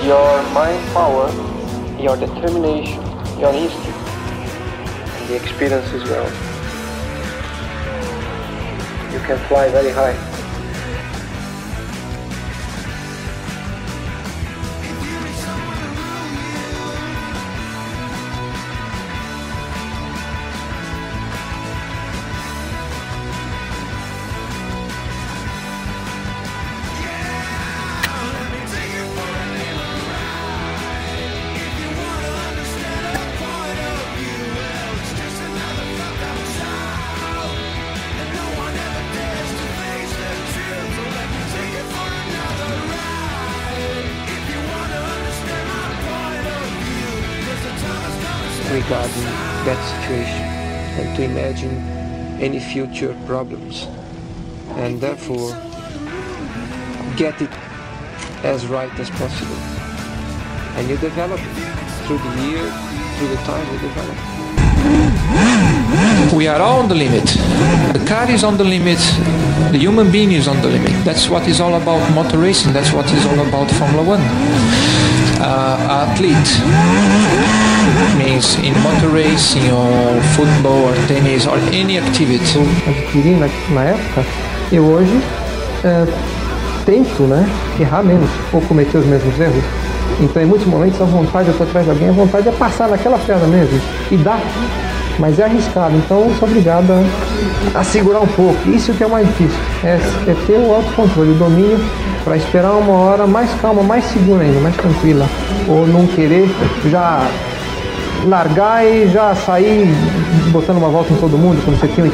your mind power, your determination, your instinct, and the experience as well. You can fly very high. Regarding that situation and to imagine any future problems, and therefore get it as right as possible. And you develop it through the year, through the time you develop. We are all on the limit. The car is on the limit. The human being is on the limit. That's what is all about motor racing. That's what is all about Formula One. Athlete means in motor racing or football or tennis or any activity. Eu adquiri na época, eu hoje tento, né, errar menos ou cometer os mesmos erros. Então em muitos momentos a vontade, eu estou atrás de alguém, a vontade é passar naquela perna mesmo e dar, mas é arriscado. Então eu sou obrigado a segurar um pouco. Isso que é o mais difícil, é ter o autocontrole, o domínio para esperar uma hora mais calma, mais segura ainda, mais tranquila, ou não querer já largar e já sair botando uma volta em todo mundo, como você tinha